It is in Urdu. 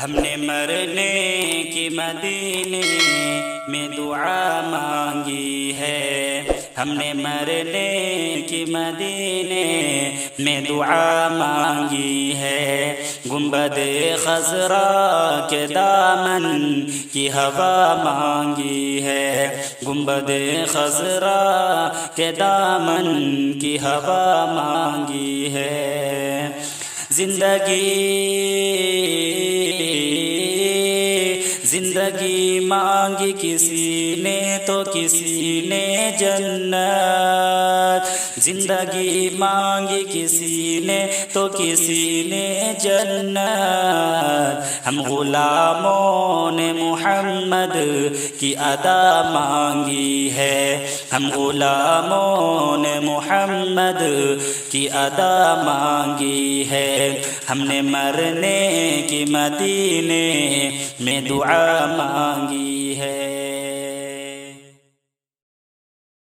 ہم نے مرنے کی مدینے میں دعا مانگی ہے، ہم نے مرنے کی مدینے میں دعا مانگی ہے، گنبد خضرا کے دامن کی ہوا مانگی ہے، گنبد خضرا کے دامن کی ہوا مانگی ہے۔ زندگی مانگی کسی نے تو کسی نے جنت، زندگی مانگی کسی نے تو کسی نے جنت، ہم غلاموں نے محمد کی ادا مانگی ہے، ہم غلاموں نے محمد کی ادا مانگی ہے، ہم نے مرنے کی مدینے میں دعا مانگی